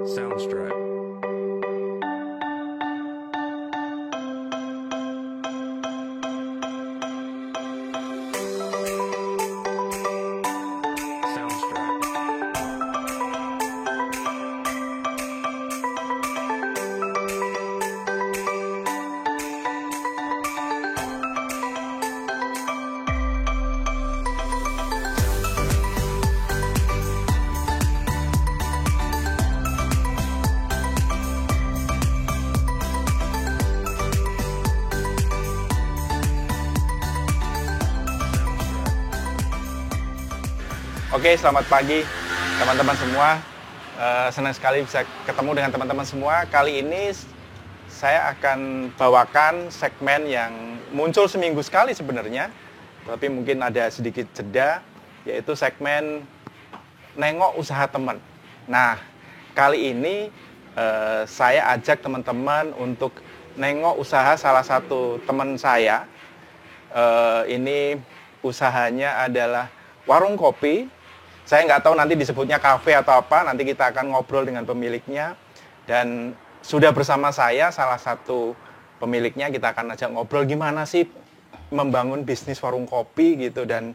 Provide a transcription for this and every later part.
Soundstripe. Soundstripe. Oke, selamat pagi teman-teman semua. Senang sekali bisa ketemu dengan teman-teman semua. Kali ini saya akan bawakan segmen yang muncul seminggu sekali sebenarnya, tapi mungkin ada sedikit jeda, yaitu segmen nengok usaha teman. Nah, kali ini saya ajak teman-teman untuk nengok usaha salah satu teman saya. Ini usahanya adalah warung kopi. Saya nggak tahu nanti disebutnya kafe atau apa, nanti kita akan ngobrol dengan pemiliknya. Dan sudah bersama saya salah satu pemiliknya, kita akan ajak ngobrol gimana sih membangun bisnis warung kopi gitu, dan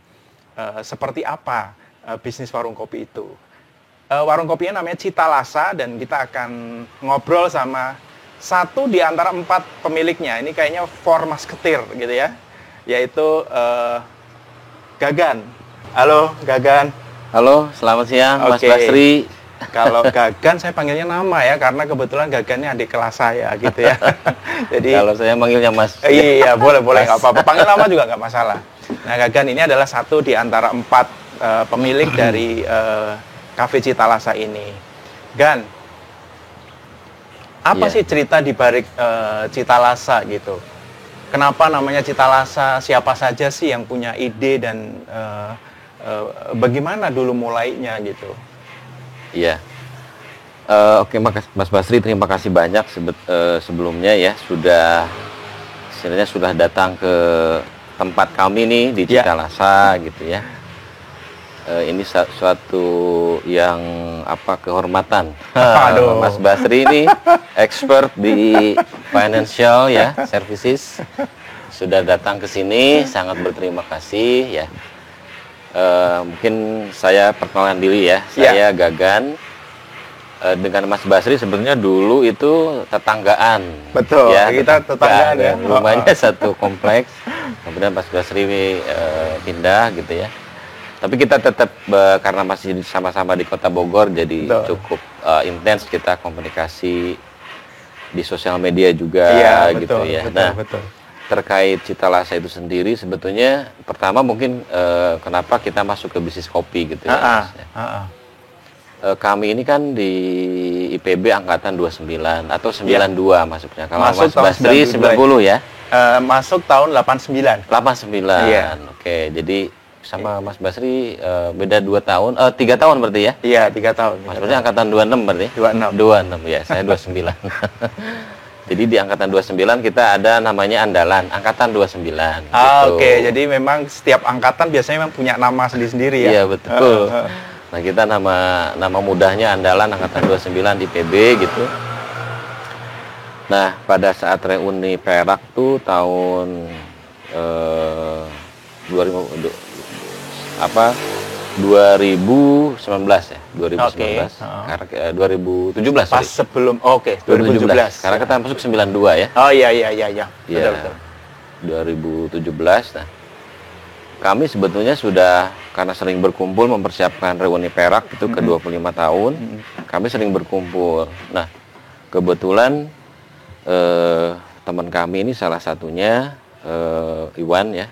seperti apa bisnis warung kopi itu. Warung kopinya namanya Cita Lasa, dan kita akan ngobrol sama satu di antara 4 pemiliknya. Ini kayaknya 4 masketir gitu ya, yaitu Gagan. Halo Gagan. Halo, selamat siang Mas Oke. Basri. Kalau Gagan saya panggilnya nama ya, karena kebetulan Gagan ini adik kelas saya gitu ya. Jadi Kalau saya manggilnya Mas. iya, boleh nggak apa-apa. Panggil nama juga nggak masalah. Nah, Gagan ini adalah satu di antara 4 pemilik dari Cafe Cita Lasa ini. Gan, apa Iya. sih cerita di balik Cita Lasa gitu? Kenapa namanya Cita Lasa? Siapa saja sih yang punya ide, dan bagaimana dulu mulainya gitu? Iya. Oke, Mas Basri, terima kasih banyak sebelumnya ya, istilahnya sudah datang ke tempat kami nih di Ya. Cita Lasa gitu ya. Ini suatu yang kehormatan. Aduh. Mas Basri ini expert di financial ya, services. Sudah datang ke sini, sangat berterima kasih ya. Mungkin saya perkenalan diri ya. Saya Gagan. Dengan Mas Basri sebenarnya dulu itu tetanggaan. Betul, ya, kita tetanggaan ya. Rumahnya satu kompleks. Kemudian Mas Basri pindah gitu ya. Tapi kita tetap karena masih sama-sama di Kota Bogor, jadi Betul. cukup intens kita komunikasi di sosial media juga gitu ya. Betul. Terkait Cita Lasa itu sendiri, sebetulnya pertama mungkin kenapa kita masuk ke bisnis kopi gitu ya. Kami ini kan di IPB angkatan 29 atau 92 masuknya. Kalau Masuk Mas tahun Basri 92. 90 ya. Masuk tahun 89. 89. Iya. Oke, jadi sama Mas Basri beda 2 tahun, 3 tahun berarti ya. Iya, 3 tahun. Mas Basri angkatan 26 berarti. 26. 26 ya, saya 29. Jadi di angkatan 29 kita ada namanya Andalan, angkatan 29 gitu. Oke, jadi memang setiap angkatan biasanya memang punya nama sendiri-sendiri ya. Iya, betul. Nah, kita nama mudahnya Andalan angkatan 29 di PB gitu. Nah, pada saat reuni Perak tuh tahun 2019 ya, 2019. Oke. Karena 2017 Pas sorry. sebelum 2017. Karena kita masuk 92 ya. Oh iya. Iya. Betul. 2017. Nah, kami sebetulnya sudah, karena sering berkumpul mempersiapkan reuni Perak itu ke 25 tahun, kami sering berkumpul. Nah, kebetulan teman kami ini salah satunya Iwan ya.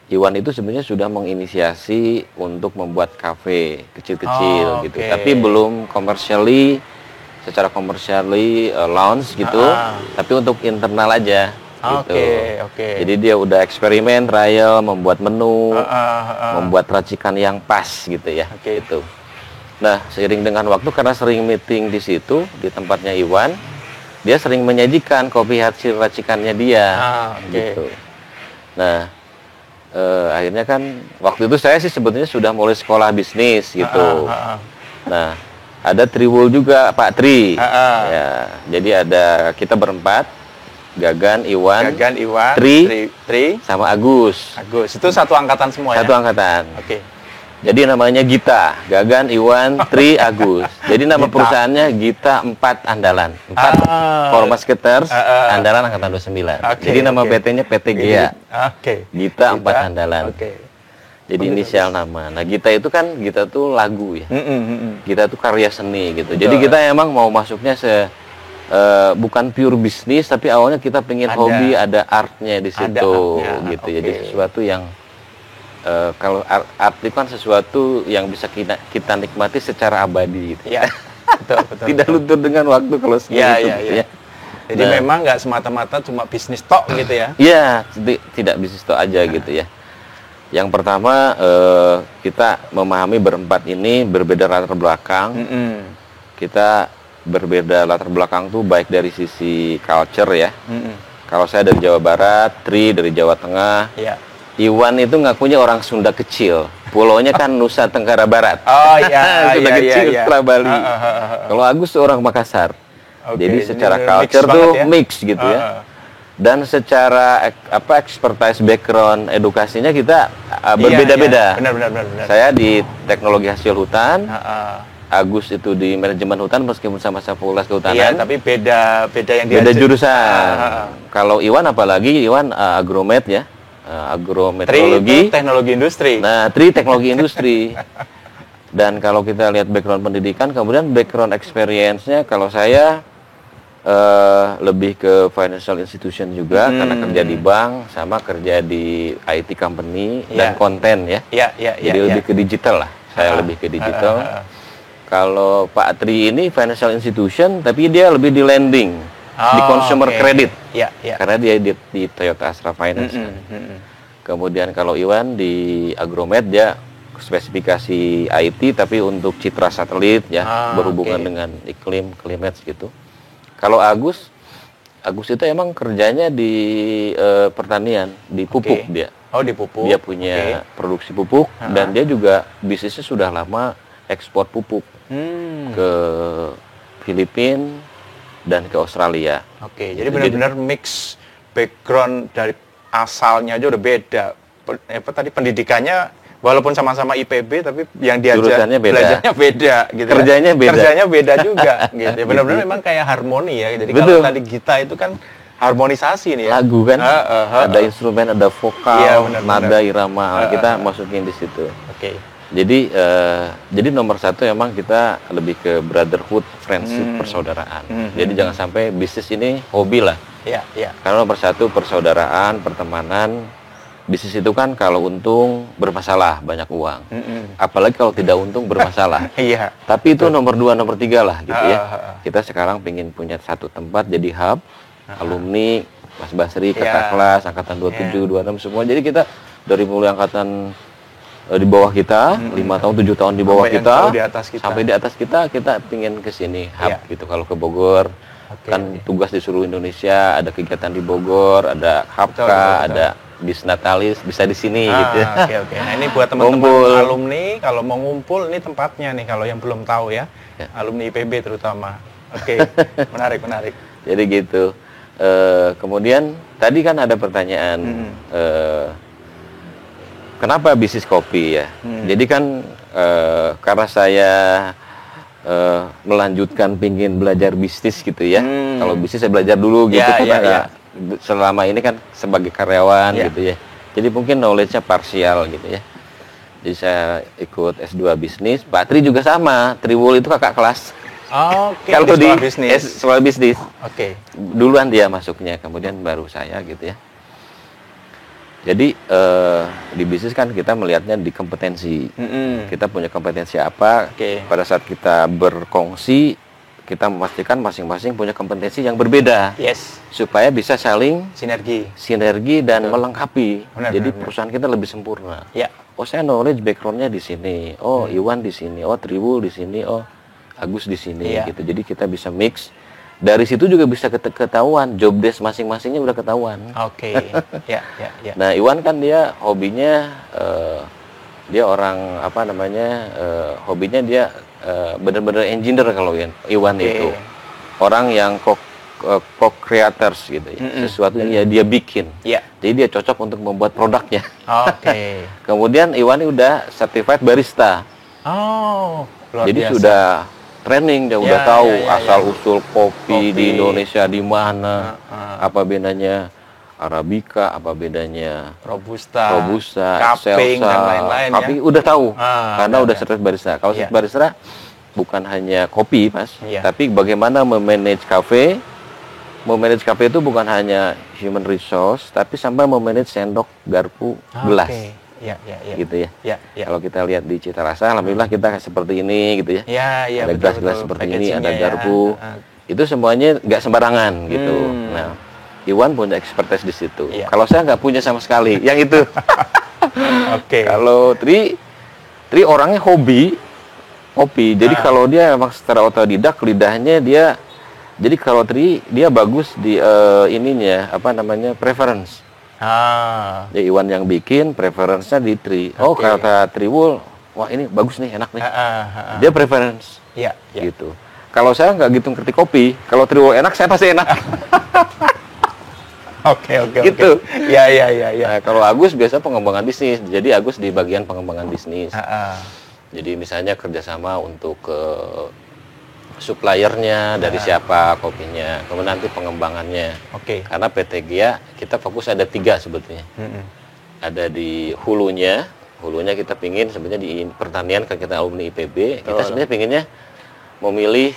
Iwan itu sebenarnya sudah menginisiasi untuk membuat kafe kecil-kecil gitu, tapi belum secara commercially launch gitu, tapi untuk internal aja gitu. Oke. Jadi dia udah eksperimen, trial, membuat menu, membuat racikan yang pas gitu ya. Oke. Gitu. Nah, seiring dengan waktu, karena sering meeting di situ di tempatnya Iwan, dia sering menyajikan kopi hasil racikannya dia. Gitu. Nah, akhirnya kan waktu itu saya sih sebetulnya sudah mulai sekolah bisnis gitu. Nah, Ada Triwul juga Pak Tri. Ah. Ya, jadi ada kita berempat, Gagan, Iwan, Tri, sama Agus. Agus, itu satu angkatan semua Satu ya? angkatan. Oke. Jadi namanya Gita, Gagan, Iwan, Tri, Agus. Jadi nama Gita. perusahaannya Gita 4 Andalan. 4 Formasketers Andalan Angkatan 29. Oke, Jadi nama oke. PT-nya PT Gea. Oke. Gita 4 Andalan. Oke. Jadi inisial nama. Nah, Gita itu kan Gita tuh lagu ya. Gita tuh karya seni gitu. Jadi kita emang mau masuknya bukan pure bisnis, tapi awalnya kita pengen hobi, ada artnya di situ artnya, gitu. oke. Jadi sesuatu yang kalau art itu kan sesuatu yang bisa kita nikmati secara abadi gitu. Ya, betul. Tidak luntur dengan waktu kalau seni itu gitu ya. Jadi memang nggak semata-mata cuma bisnis tok gitu ya? Iya, tidak bisnis tok aja gitu ya. Yang pertama kita memahami berempat ini berbeda latar belakang. Kita berbeda latar belakang tuh baik dari sisi culture ya. Kalau saya dari Jawa Barat, Tri dari Jawa Tengah. Iya. Iwan itu ngakunya orang Sunda kecil. Pulaunya kan Nusa Tenggara Barat. Oh iya, Sunda kecil iya. setelah Bali. Kalau Agus tuh orang Makassar. Oke, Jadi secara mix culture banget tuh ya? mix gitu ya. Dan secara expertise background edukasinya kita berbeda-beda. Iya, benar. Saya di teknologi hasil hutan. Agus itu di manajemen hutan meskipun sama-sama fakultas kehutanan. Iya, tapi beda yang beda diajar. jurusan. Kalau Iwan apalagi Iwan agromet ya. Tri Agrometeorologi, itu teknologi industri. Nah, Tri teknologi industri. Dan kalau kita lihat background pendidikan, kemudian background experience-nya, kalau saya lebih ke financial institution juga, karena kerja di bank, sama kerja di IT company dan konten ya. Jadi lebih ke digital lah. Saya lebih ke digital. Kalau Pak Tri ini financial institution, tapi dia lebih di lending, di consumer credit. Karena dia di Toyota Astra Finance. Kemudian kalau Iwan di Agromet, dia spesifikasi IT tapi untuk citra satelit ya, berhubungan dengan iklim, climate gitu. Kalau Agus itu emang kerjanya di pertanian, di pupuk dia. Oh, di pupuk. Dia punya produksi pupuk dan dia juga bisnisnya sudah lama ekspor pupuk ke Filipina dan ke Australia. Oke, jadi benar-benar mix background dari asalnya aja udah beda. Apa tadi pendidikannya walaupun sama-sama IPB tapi yang diajar jurusannya beda. Belajarnya beda gitu. Kerjanya beda. Kerjanya beda juga gitu. Ya, benar-benar memang kayak harmoni ya. Jadi Betul. kalau tadi Gita itu kan harmonisasi nih ya. Lagu kan ada instrumen, ada vokal, Iya, nada, irama, kita masukin di situ. Oke. Jadi nomor satu emang kita lebih ke brotherhood, friendship, persaudaraan. Jadi jangan sampai bisnis ini hobi lah. Iya. Karena nomor satu persaudaraan, pertemanan. Bisnis itu kan kalau untung bermasalah, banyak uang. Apalagi kalau tidak untung bermasalah. Iya. Tapi itu nomor 2, nomor 3 lah gitu ya. Kita sekarang pengen punya satu tempat jadi hub, alumni, Mas Basri, kakak kelas, angkatan 27, 26 semua. Jadi kita dari mulai angkatan di bawah kita, 5 tahun, 7 tahun di bawah kita, sampai di atas kita pingin ke sini hub gitu. Kalau ke Bogor, kan tugas di seluruh Indonesia, ada kegiatan di Bogor, ada hubka, ada bis natalis, bisa di sini gitu. Oke. Nah, ini buat teman-teman alumni kalau mau ngumpul ini tempatnya nih kalau yang belum tahu ya. Alumni IPB terutama. Oke. menarik. Jadi gitu. Kemudian tadi kan ada pertanyaan kenapa bisnis kopi ya? Jadi kan karena saya melanjutkan pingin belajar bisnis gitu ya. Kalau bisnis saya belajar dulu gitu selama ini kan sebagai karyawan gitu ya. Jadi mungkin knowledge-nya parsial gitu ya. Jadi saya ikut S2 bisnis. Pak Tri juga sama. Triwul itu kakak kelas. Oke. Kalau di bisnis. sekolah bisnis. Oke. Duluan dia masuknya, kemudian baru saya gitu ya. Jadi di bisnis kan kita melihatnya di kompetensi. Kita punya kompetensi apa? Pada saat kita berkongsi, kita memastikan masing-masing punya kompetensi yang berbeda. Supaya bisa saling sinergi dan melengkapi. Jadi perusahaan kita lebih sempurna. Oh, saya knowledge background-nya di sini. Oh, Iwan di sini. Oh, Triwul di sini. Oh, Agus di sini gitu. Jadi kita bisa mix. Dari situ juga bisa ketahuan job desk masing-masingnya udah ketahuan. Nah, Iwan kan dia hobinya dia orang hobinya dia bener-bener engineer kalau Iwan Oke. itu. Orang yang co-creators gitu ya. Sesuatu yang dia bikin. Iya. Jadi dia cocok untuk membuat produknya. Oke. Kemudian Iwan ini udah certified barista. Oh, luar Jadi biasa. sudah training, dia udah Ya, tahu ya, ya, asal-usul kopi Kopi. di Indonesia di mana, Heeh. apa bedanya Arabica, apa bedanya Robusta, Robusta, cupping, dan Excelsa, lain-lain tapi ya. udah tahu karena benar, udah benar. certified barista. Kalau Iya. certified barista bukan hanya kopi, Mas, Iya. tapi bagaimana memanage cafe. Memanage cafe itu bukan hanya human resource, tapi sampai memanage sendok, garpu, gelas. Oke. Ya, ya, ya. Gitu ya. Ya, ya. Kalau kita lihat di Cita Rasa, alhamdulillah kita seperti ini gitu ya. Ya, ya, Ada betul, gelas-gelas betul. seperti ini, Packagingnya ada ya. garpu. Heeh. Itu semuanya nggak sembarangan gitu. Hmm. Nah, Iwan punya expertise di situ. Iya. Kalau saya nggak punya sama sekali, yang itu. Oke. Kalau Tri orangnya hobi kopi. Jadi kalau dia memang secara otodidak, lidahnya dia. Jadi kalau Tri dia bagus di ininya apa namanya preference. Ya Iwan yang bikin, preference-nya di Tri. Oh, Oke. kata Triwul, wah ini bagus nih, enak nih. Heeh. Dia preference. Ya, ya. Gitu. Kalau saya nggak gitu ngerti kopi, kalau Triwul enak, saya pasti enak. Oke, oke, Gitu. oke. Ya, ya, ya, ya. Nah, kalau Agus biasa pengembangan bisnis. Jadi Agus di bagian pengembangan bisnis. Heeh. Jadi misalnya kerjasama untuk suppliernya dari siapa kopinya, kemudian nanti pengembangannya. Oke. Karena PT Gia kita fokus ada 3 sebetulnya. Mm-mm. Ada di hulunya kita pingin sebenarnya di pertanian, kan kita alumni IPB, kita sebenarnya pinginnya memilih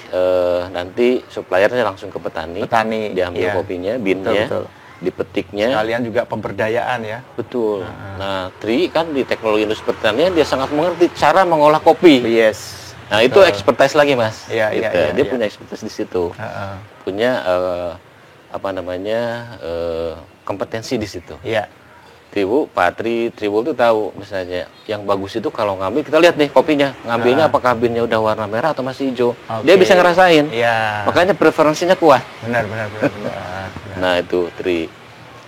nanti suppliernya langsung ke petani, diambil iya. kopinya, binnya, Betul, betul. dipetiknya. Kalian juga pemberdayaan ya. Betul. Nah, Tri kan di teknologi industri pertanian dia sangat mengerti cara mengolah kopi. Yes. Nah, itu expertise lagi, Mas. Iya, Gitu. iya, iya, Dia iya. punya expertise di situ. Heeh. Punya apa namanya? Kompetensi di situ. Iya. Triwul tuh tahu misalnya yang bagus itu kalau ngambil kita lihat nih kopinya, ngambilnya apakah binnya udah warna merah atau masih hijau. Dia Oke. bisa ngerasain. Iya. Makanya preferensinya kuat. Benar, benar, benar, benar. Nah, itu Tri.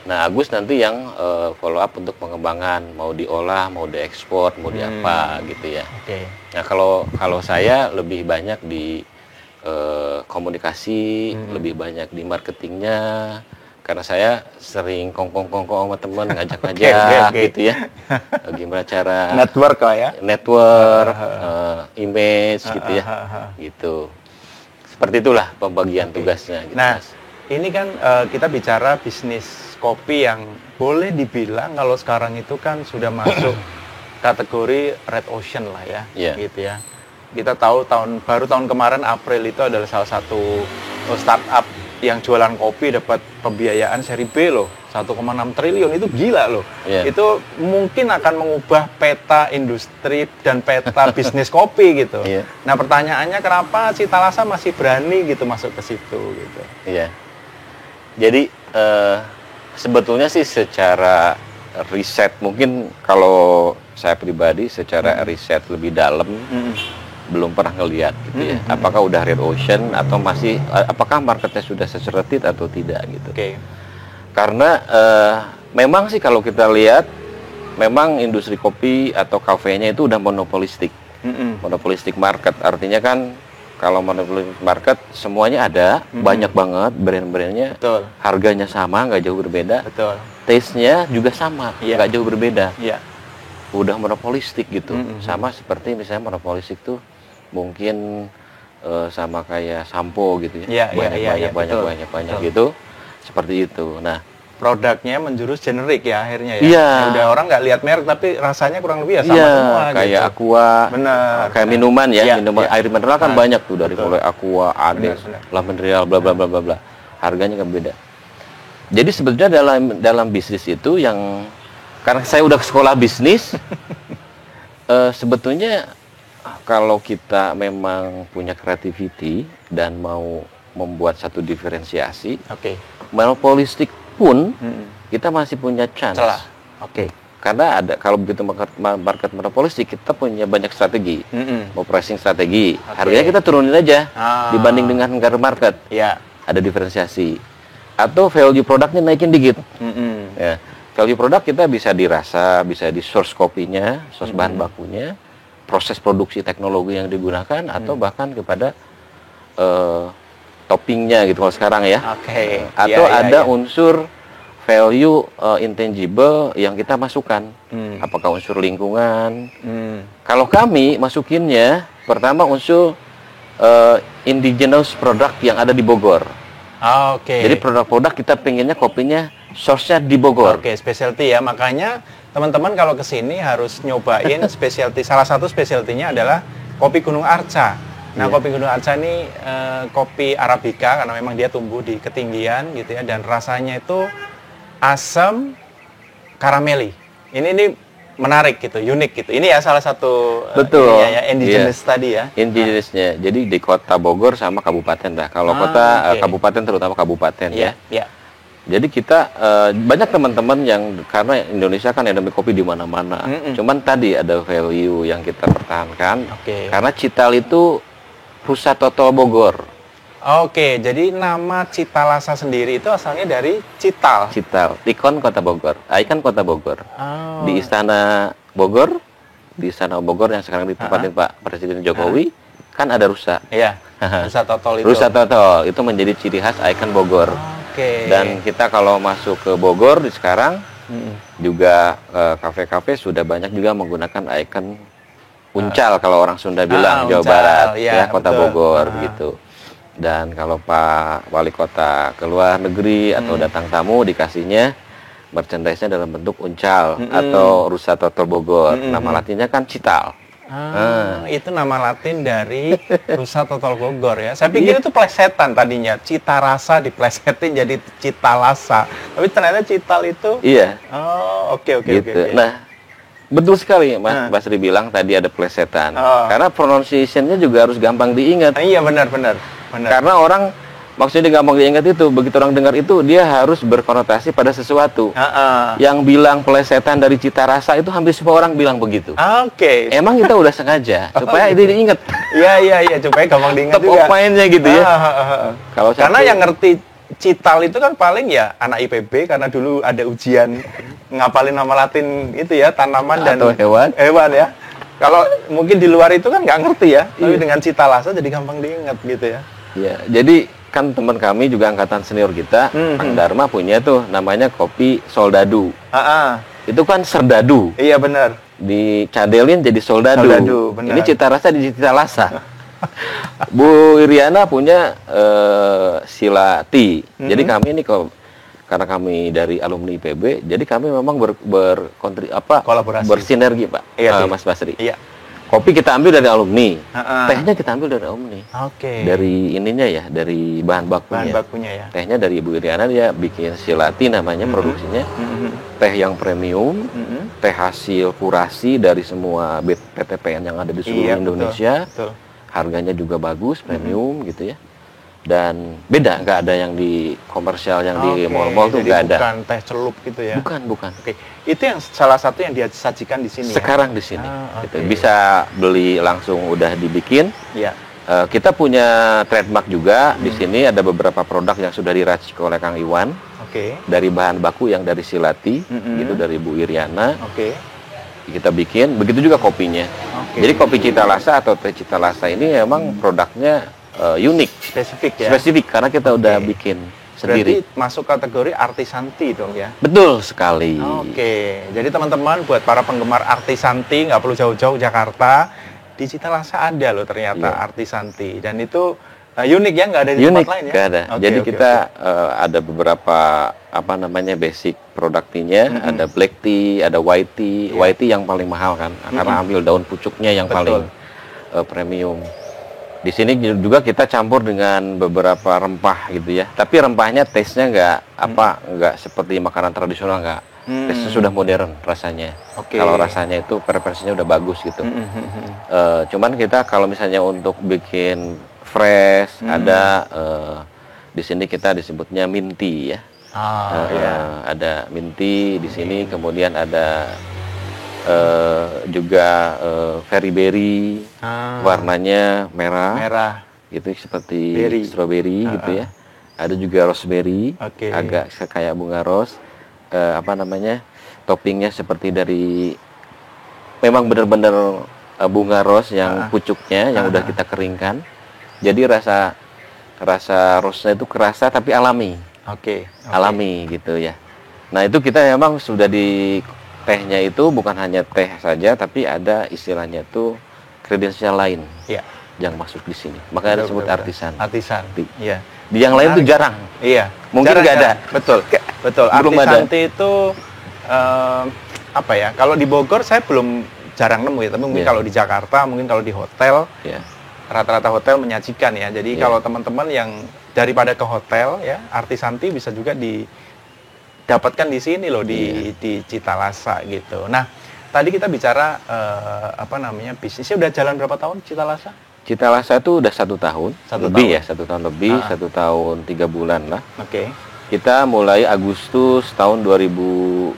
Nah, Agus nanti yang follow up untuk pengembangan, mau diolah, mau diekspor, mau di apa gitu ya. Oke. Nah, kalau saya lebih banyak di komunikasi, lebih banyak di marketingnya, karena saya sering kongkong-kongkong sama teman, ngajak-ngajak Oke. gitu ya. Gimana cara Network lah ya. network, image gitu ya, gitu. Seperti itulah pembagian tugasnya. Gitu, Nah, Mas. ini kan kita bicara bisnis kopi yang boleh dibilang kalau sekarang itu kan sudah masuk kategori red ocean lah ya, Iya. gitu ya. Kita tahu baru tahun kemarin April itu adalah salah satu startup yang jualan kopi dapat pembiayaan seri B loh, 1,6 triliun, itu gila loh. Iya. Itu mungkin akan mengubah peta industri dan peta bisnis kopi gitu. Iya. Nah, pertanyaannya kenapa Cita Rasa masih berani gitu masuk ke situ gitu. Iya. Jadi sebetulnya sih secara riset, mungkin kalau saya pribadi secara riset lebih dalam belum pernah ngelihat gitu ya. Apakah udah red ocean atau masih, apakah marketnya sudah saturated atau tidak gitu. Oke. Karena memang sih kalau kita lihat, memang industri kopi atau kafenya itu udah monopolistik. Monopolistik market, artinya kan kalau monopolistik market semuanya ada, banyak banget brand-brandnya, Betul. harganya sama, nggak jauh berbeda, Betul. taste-nya juga sama, Iya. nggak jauh berbeda. Iya. Udah monopolistik gitu. Sama seperti misalnya monopolistik tuh mungkin sama kayak sampo gitu Iya, ya. iya, betul. Banyak Betul. gitu. Seperti itu. Nah, Produknya menjurus generik ya akhirnya ya. Iya. Ya udah orang nggak lihat merek tapi rasanya kurang lebih ya sama iya, semua kayak gitu. Aqua, Benar. kayak minuman ya, Iya, minuman iya. air mineral kan Nah, banyak tuh dari betul. mulai Aqua, Ades, Benar. La Mineral, bla bla bla bla bla. Harganya kan beda. Jadi sebetulnya dalam bisnis itu yang, karena saya udah sekolah bisnis, sebetulnya kalau kita memang punya creativity dan mau membuat satu diferensiasi, Oke. monopolistik pun kita masih punya chance. Celah. Oke. Karena ada, kalau begitu market monopolistik, kita punya banyak strategi. Mau pricing strategi, harganya kita turunin aja dibanding dengan harga market. Iya. Ada diferensiasi. Atau value produknya naikin dikit. Ya. Value produk kita bisa dirasa, bisa di source kopinya, source bahan bakunya. proses produksi teknologi yang digunakan atau bahkan kepada toppingnya gitu kalau sekarang ya. Oke. Atau Iya, iya, ada iya. unsur value intangible yang kita masukkan. Hmm. Apakah unsur lingkungan? Hmm. Kalau kami masukinnya pertama unsur indigenous product yang ada di Bogor. Oke. Jadi produk-produk kita pengennya kopinya source-nya di Bogor. Oke, specialty ya. Makanya teman-teman kalau ke sini harus nyobain specialty. Salah satu specialty-nya adalah kopi Gunung Arca. Nah, Iya. kopi Gunung Arca ini kopi Arabica karena memang dia tumbuh di ketinggian gitu ya, dan rasanya itu asam karameli. Ini menarik gitu, unik gitu. Ini ya salah satu Betul. ininya ya, indigenous tadi ya. Indigenous-nya. Jadi di kota Bogor sama kabupaten dah. Kalau kota oke. kabupaten terutama kabupaten ya. Iya. Jadi kita banyak teman-teman yang karena Indonesia kan endemi kopi di mana-mana. Cuman tadi ada value yang kita pertahankan. Oke. Karena Cital itu pusat total Bogor. Oke, jadi nama Citalasa sendiri itu asalnya dari Cital. Cital, ikon kota Bogor, ikon kota Bogor. Oh. Di Istana Bogor, yang sekarang ditempatin Pak Presiden Jokowi, kan ada rusa. Iya. Rusa Totol itu. Rusa Totol itu menjadi ciri khas ikon Bogor. Oke. Dan kita kalau masuk ke Bogor di sekarang juga kafe-kafe sudah banyak juga menggunakan ikon Uncal kalau orang Sunda bilang Jawa Uncal, Barat ya, ya kota betul. Bogor gitu. Dan kalau Pak Wali Kota ke luar negeri atau datang tamu dikasihnya merchandise-nya dalam bentuk Uncal atau Rusa Totol Bogor. Nama latinnya kan Cital. Itu nama Latin dari Rusa Totol Bogor ya. Saya pikir itu plesetan tadinya. Cita rasa diplesetin jadi Citalasa. Tapi ternyata Cital itu. Iya. Oh, oke. Gitu. Nah, betul sekali Mas Basri bilang tadi ada plesetan. Karena pronunciation-nya juga harus gampang diingat. Iya benar. Karena orang maksudnya gampang diingat itu, begitu orang dengar itu dia harus berkonotasi pada sesuatu. Yang bilang plesetan dari cita rasa itu hampir semua orang bilang begitu. Oke. Emang kita udah sengaja supaya gitu. dia diingat. Iya, supaya gampang diingat Top juga. of mind-nya gitu ya. Kalau Karena satu- yang ngerti Cital itu kan paling ya anak IPB karena dulu ada ujian ngapalin nama Latin itu ya, tanaman dan Atau hewan. Hewan ya. Kalau mungkin di luar itu kan nggak ngerti ya, tapi dengan Citalasa jadi gampang diingat gitu ya. Ya, jadi kan teman kami juga angkatan senior kita, Kang Dharma punya tuh namanya kopi soldadu. Itu kan serdadu. Iya benar. Dicadelin jadi soldadu. Soldadu, benar. Ini cita rasa di cita rasa. Bu Iriana punya silati. Jadi kami ini karena kami dari alumni IPB, jadi kami memang Kolaborasi. bersinergi Pak, Iya, Mas Basri. Iya. Kopi kita ambil dari alumni, tehnya kita ambil dari alumni. Oke. Dari ininya ya, dari bahan bakunya. Bahan bakunya ya. Tehnya dari Ibu Iriana, dia bikin silati namanya produksinya. Teh yang premium, teh hasil kurasi dari semua PTPN yang ada di seluruh Indonesia. Betul. Harganya juga bagus, premium gitu ya. Dan beda, nggak ada yang di komersial yang di mall-mall tuh jadi nggak ada. bukan teh celup gitu ya. Bukan. Oke. Itu yang salah satu yang disajikan di sini. Sekarang di sini. oke. Gitu. Bisa beli langsung udah dibikin. Ya. Kita punya trademark juga. Di sini ada beberapa produk yang sudah diracik oleh Kang Iwan. Oke. Dari bahan baku yang dari silati, gitu dari Bu Iriana. Oke. Kita bikin, begitu juga kopinya. Oke. Jadi kopi Citalasa atau teh Citalasa ini memang produknya unik, Spesifik ya. spesifik karena kita udah bikin sendiri. Berarti masuk kategori artisanti dong ya. Betul sekali. Oke. Jadi teman-teman buat para penggemar artisanti nggak perlu jauh-jauh Jakarta, di Citalasa ada loh ternyata artisanti, dan itu unik ya, nggak ada di Unik, tempat lain ya. nggak ada. Oke, Jadi oke, kita ada beberapa basic produk tea-nya, ada black tea, ada white tea. White tea yang paling mahal kan, karena ambil daun pucuknya yang paling premium. Di sini juga kita campur dengan beberapa rempah gitu ya. Tapi rempahnya taste-nya nggak seperti makanan tradisional, nggak. Taste-nya sudah modern rasanya. Oke. Kalau rasanya itu preferensinya udah bagus gitu. Cuman kita kalau misalnya untuk bikin fresh ada di sini kita disebutnya minty ya. Ada minty di sini, kemudian ada juga very berry, warnanya merah gitu seperti strawberry gitu ya. Ada juga rosemary, agak kayak bunga rose. Toppingnya seperti dari memang benar-benar bunga ros yang pucuknya yang udah kita keringkan. Jadi rasa rosnya itu kerasa tapi alami. Oke. Alami gitu ya. Nah, itu kita memang sudah di tehnya itu bukan hanya teh saja tapi ada istilahnya tuh kredensial lain. Iya. Yang masuk di sini. Makanya disebut artisan. Artisan. Iya. Di yang lain tuh jarang. Iya. Mungkin nggak ada. Betul. Betul. Belum Artisan ada. itu apa ya? Kalau di Bogor saya belum jarang nemu ya, tapi mungkin kalau di Jakarta, mungkin kalau di hotel, rata-rata hotel menyajikan ya. Jadi kalau teman-teman yang daripada ke hotel ya, artisanti bisa juga didapatkan di sini loh, di Citalasa gitu. Nah, tadi kita bicara bisnisnya udah jalan berapa tahun Citalasa? Citalasa itu udah 1 tahun, lebih ya, 1 tahun lebih, 1 tahun 3 bulan lah. Oke. Kita mulai Agustus tahun 2020,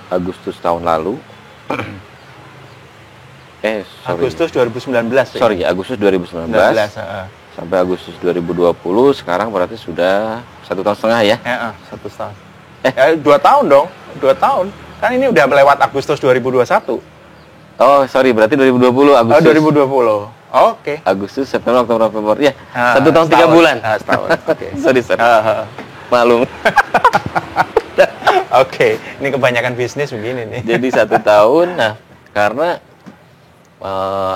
Agustus tahun lalu. Agustus 2019. Sorry, Agustus 2019. Sampai Agustus 2020, sekarang berarti sudah 1,5 tahun ya? 1 tahun. 2 tahun dong, 2 tahun. Kan ini udah melewat Agustus 2021. Oh, sorry, berarti 2020 Agustus. Oh, 2020. Oke. Agustus, September, Oktober, November. Ya, 1 tahun 3 bulan. Setahun. Oke. Sorry. Malum. Oke, ini kebanyakan bisnis begini nih. Jadi 1 tahun, nah karena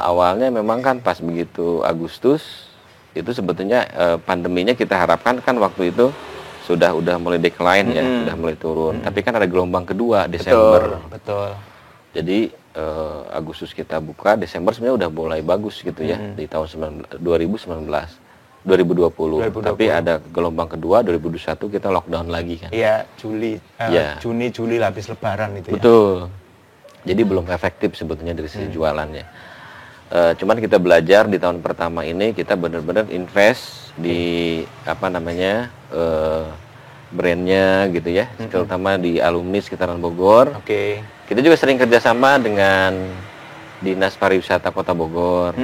awalnya memang kan pas begitu Agustus itu sebetulnya pandeminya kita harapkan kan waktu itu udah mulai decline ya, udah mulai turun. Tapi kan ada gelombang kedua Desember. Betul. Jadi Agustus kita buka, Desember sebenarnya udah mulai bagus gitu ya di tahun 2020. Tapi ada gelombang kedua 2021 kita lockdown lagi kan. Iya, Juni Juli habis lebaran itu. Betul. Jadi belum efektif sebetulnya dari sisi jualannya. Cuman kita belajar di tahun pertama ini kita benar-benar invest di brandnya gitu ya, terutama di alumni sekitaran Bogor. Oke. Kita juga sering kerjasama dengan Dinas Pariwisata Kota Bogor.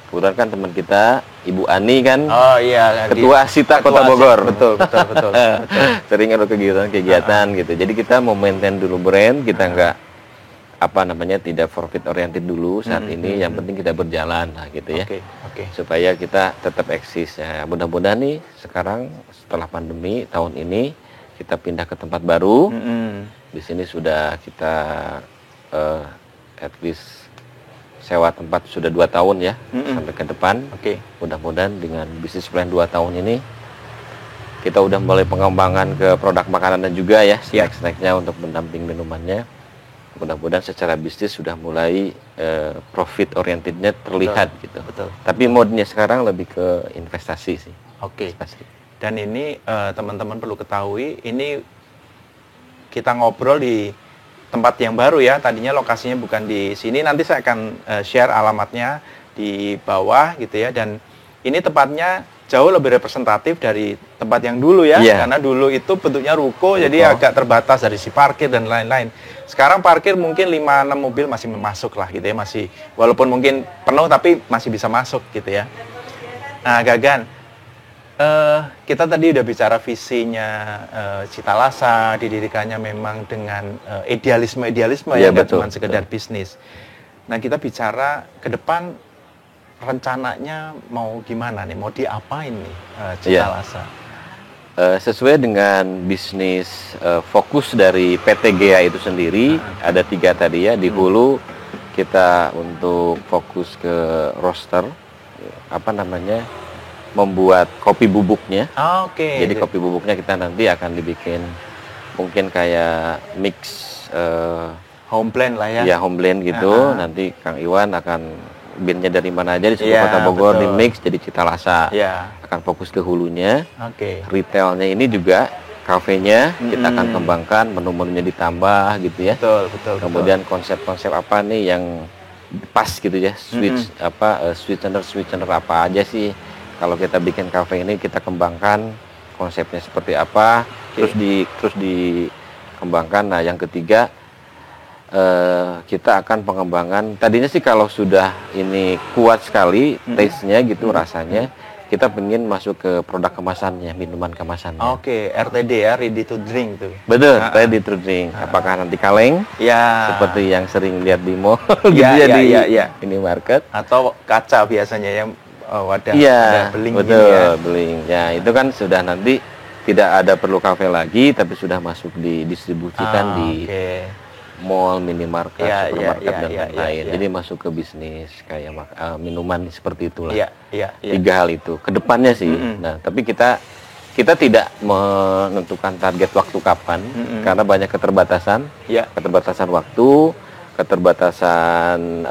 Kebetulan kan teman kita Ibu Ani kan. Oh iya. Ketua Asita Kota Bogor. Betul. Sering ada kegiatan-kegiatan gitu. Jadi kita mau maintain dulu brand, kita nggak tidak profit oriented dulu saat ini. Yang penting kita berjalan lah gitu ya. Oke. Supaya kita tetap eksis. Ya, mudah-mudahan nih sekarang setelah pandemi tahun ini kita pindah ke tempat baru. Di sini sudah kita at least sewa tempat sudah 2 tahun ya sampai ke depan. Mudah-mudahan dengan bisnis plan 2 tahun ini kita udah mulai pengembangan ke produk makanan juga ya, snack-snacknya untuk mendamping minumannya. Mudah-mudahan secara bisnis sudah mulai profit orientednya terlihat gitu. Tapi modenya sekarang lebih ke investasi sih. Dan ini teman-teman perlu ketahui, ini kita ngobrol di tempat yang baru ya, tadinya lokasinya bukan di sini, nanti saya akan share alamatnya di bawah gitu ya, dan ini tempatnya jauh lebih representatif dari tempat yang dulu ya, karena dulu itu bentuknya ruko, jadi agak terbatas dari si parkir dan lain-lain. Sekarang parkir mungkin 5-6 mobil masih masuk lah gitu ya, masih, walaupun mungkin penuh tapi masih bisa masuk gitu ya. Nah Gagan, kita tadi udah bicara visinya Citalasa, didirikannya memang dengan idealisme ya, nggak cuma sekedar bisnis. Nah kita bicara ke depan rencananya mau gimana nih, mau diapain nih Citalasa? Sesuai dengan bisnis fokus dari PT GEA itu sendiri, ada 3 tadi ya. Di hulu kita untuk fokus ke roaster, membuat kopi bubuknya. Jadi kopi bubuknya kita nanti akan dibikin mungkin kayak mix home blend lah ya. Ya home blend gitu. Nanti Kang Iwan akan beannya dari mana aja di seluruh Kota Bogor di mix jadi Citalasa. Akan fokus ke hulunya. Retailnya ini juga kafenya kita akan kembangkan, menu-menunya ditambah gitu ya. Kemudian konsep-konsep apa nih yang pas gitu ya, sweetener apa aja sih. Kalau kita bikin kafe ini kita kembangkan konsepnya seperti apa, terus dikembangkan. Nah yang ketiga kita akan pengembangan. Tadinya sih kalau sudah ini kuat sekali taste-nya gitu rasanya, kita pengen masuk ke produk kemasannya, minuman kemasannya. Oke, RTD ya, ready to drink tuh. Betul, ready to drink. Apakah nanti kaleng? Ya. Seperti yang sering lihat di mall, gitu Ya, ya, ya, di ya, ya. minimarket. Atau kaca biasanya yang wadah Iya, beling betul, gini ya. beling. Ya, itu kan sudah nanti tidak ada perlu kafe lagi, tapi sudah masuk didistribusikan di Oke. mall, minimarket, Ya, supermarket ya, dan ya, lain-lain. ya, ya. Jadi masuk ke bisnis kayak minuman seperti itulah. Iya, iya, iya. 3 hal itu. Kedepannya sih. Nah, tapi kita tidak menentukan target waktu kapan karena banyak keterbatasan. Iya. Keterbatasan waktu, keterbatasan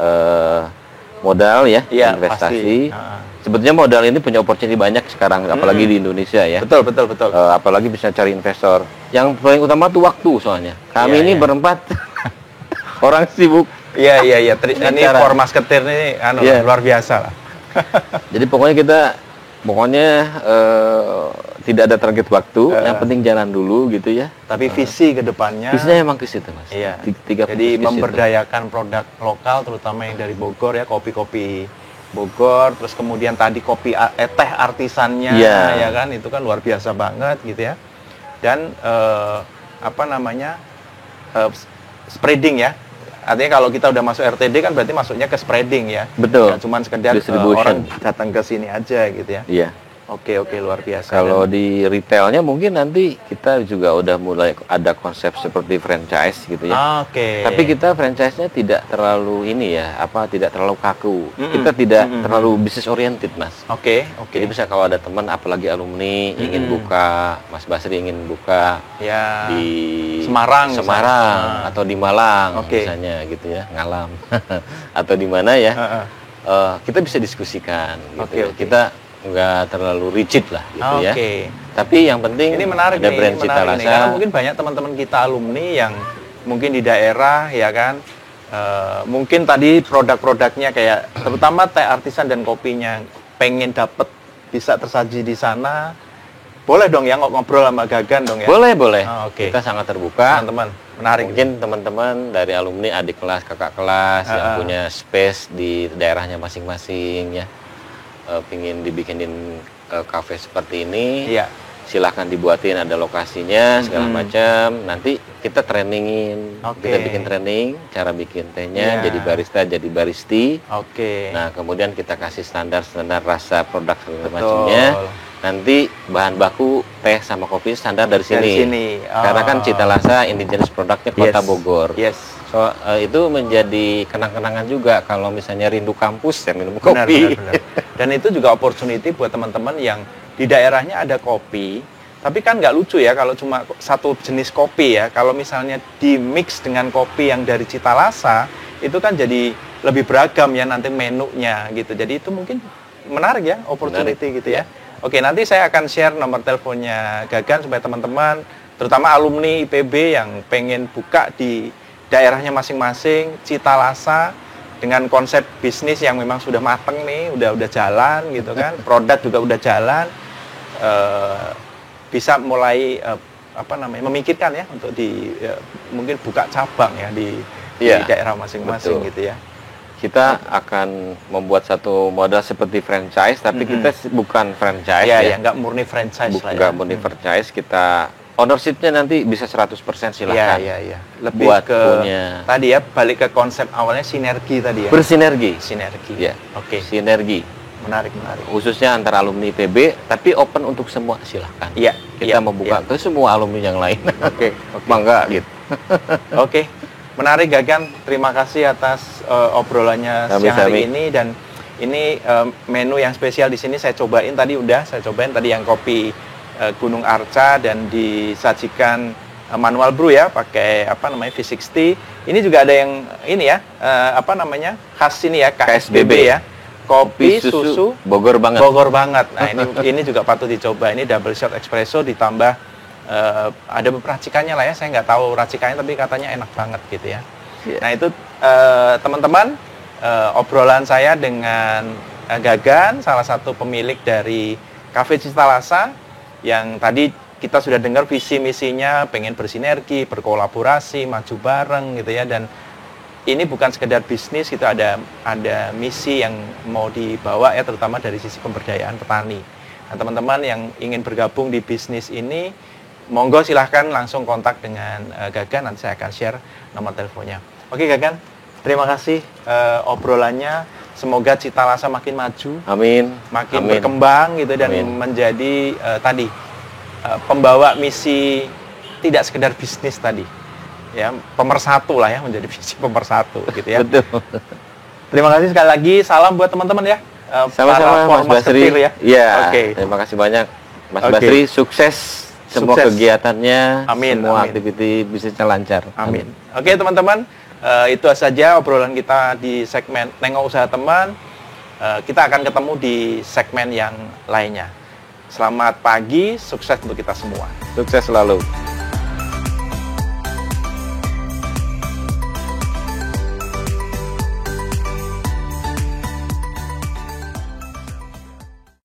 modal ya, Iya, investasi. pasti. Sebetulnya modal ini punya opportunity banyak sekarang, apalagi di Indonesia ya. Betul, betul, betul. Apalagi bisa cari investor. Yang paling utama tuh waktu soalnya. Kami Iya, ini iya. berempat orang sibuk. Iya, iya, iya. Ini Cara- for marketer ini Iya. luar biasa lah. Jadi pokoknya tidak ada target waktu, yang penting jalan dulu gitu ya. Tapi visi ke depannya. Visinya emang ke situ, Mas. Iya. Tiga Jadi fokus ke situ. memberdayakan produk lokal, terutama yang dari Bogor ya, kopi-kopi Bogor, terus kemudian tadi teh artisannya, Iya. ya kan, itu kan luar biasa banget gitu ya. Dan spreading ya. Artinya kalau kita udah masuk RTD kan berarti masuknya ke spreading ya. Betul. Nggak cuma sekedar Distribution. orang datang ke sini aja gitu ya. Iya. Oke, luar biasa. Kalau Dan- di retailnya mungkin nanti kita juga udah mulai ada konsep seperti franchise gitu ya. Oke. Tapi kita franchise-nya tidak terlalu tidak terlalu kaku. Kita tidak terlalu business oriented, Mas. Oke. Jadi bisa kalau ada teman apalagi alumni ingin buka, Mas Basri ingin buka Ya. di Semarang misalnya. atau di Malang Oke. misalnya gitu ya, Ngalam. Atau di mana ya. Heeh. Kita bisa diskusikan gitu. Oke, ya. oke. Kita nggak terlalu rigid lah gitu ya. Oke. Tapi yang penting Ini menarik ada nih, brand ini Cita menarik nih. Rasa. Karena mungkin banyak teman-teman kita alumni yang mungkin di daerah ya kan, mungkin tadi produk-produknya kayak terutama teh artisan dan kopinya pengen dapet bisa tersaji di sana, boleh dong ya ngobrol sama Gagan dong ya. Boleh. Oke. Kita sangat terbuka. Teman-teman, menarik. Mungkin teman-teman dari alumni, adik kelas, kakak kelas yang punya space di daerahnya masing-masing ya, pingin dibikinin kafe seperti ini. Iya. Silahkan dibuatin, ada lokasinya segala macam. Nanti kita trainingin, Oke. kita bikin training cara bikin tehnya, Iya. jadi barista, jadi baristi. Oke. Nah, kemudian kita kasih standar rasa produk segala Betul. macamnya. Nanti bahan baku teh sama kopi standar dari sini. Dari sini. Karena kan Cita Rasa indigenous produknya Kota Yes. Bogor. Yes. So, itu menjadi kenang-kenangan juga kalau misalnya rindu kampus ya minum Benar, kopi. benar. Dan itu juga opportunity buat teman-teman yang di daerahnya ada kopi, tapi kan nggak lucu ya kalau cuma satu jenis kopi ya. Kalau misalnya di mix dengan kopi yang dari Cita Rasa, itu kan jadi lebih beragam ya nanti menunya gitu. Jadi itu mungkin menarik ya, opportunity gitu ya. Oke, nanti saya akan share nomor teleponnya Gagan supaya teman-teman, terutama alumni IPB yang pengen buka di daerahnya masing-masing, Cita Rasa dengan konsep bisnis yang memang sudah mateng nih, udah jalan gitu kan, produk juga udah jalan, bisa mulai memikirkan ya untuk mungkin buka cabang ya di Iya, daerah masing-masing betul. gitu ya. Kita akan membuat satu model seperti franchise, tapi kita bukan franchise Iya, ya. ya, nggak murni franchise lah ya. Nggak murni franchise, kita ownership-nya nanti bisa 100% silahkan. Iya. Lebih Buat ke punya- tadi ya, balik ke konsep awalnya sinergi tadi ya. Bersinergi. Sinergi. Ya. Oke, Sinergi. menarik. Khususnya antara alumni IPB, tapi open untuk semua silahkan. Iya. Kita membuka ke semua alumni yang lain. Oke. Mangga gitu. Oke, menarik Gagan. Terima kasih atas obrolannya siang hari ini, dan ini menu yang spesial di sini saya cobain tadi yang kopi Gunung Arca dan disajikan manual brew ya, pakai V60. Ini juga ada yang ini ya, khas ini ya, KSBB ya. Kopi susu Bogor banget. Bogor banget. Nah, ini juga patut dicoba. Ini double shot espresso ditambah ada racikannya lah ya. Saya nggak tahu racikannya, tapi katanya enak banget gitu ya. Yeah. Nah, itu teman-teman, obrolan saya dengan Gagan, salah satu pemilik dari Cafe Cita Rasa, yang tadi kita sudah dengar visi misinya, pengen bersinergi, berkolaborasi, maju bareng gitu ya, dan ini bukan sekedar bisnis, gitu, ada misi yang mau dibawa ya, terutama dari sisi pemberdayaan petani. Nah, teman-teman yang ingin bergabung di bisnis ini, monggo silahkan langsung kontak dengan Gagan, nanti saya akan share nomor teleponnya. Oke Gagan, terima kasih obrolannya. Semoga Cita Rasa makin maju, Amin. makin Amin. berkembang gitu, dan Amin. menjadi pembawa misi tidak sekedar bisnis tadi, ya, pemersatu lah ya, menjadi visi pemersatu gitu ya. Betul. Terima kasih sekali lagi, salam buat teman-teman ya. Sama-sama Mas Formas Basri. Ketir ya. Iya. Oke. Terima kasih banyak Mas Oke. Basri, sukses semua Sukses. kegiatannya, Amin, semua amin. aktiviti bisnisnya lancar. Amin. Oke teman-teman, itu saja obrolan kita di segmen Nengok Usaha Teman. Kita akan ketemu di segmen yang lainnya. Selamat pagi, sukses untuk kita semua. Sukses selalu.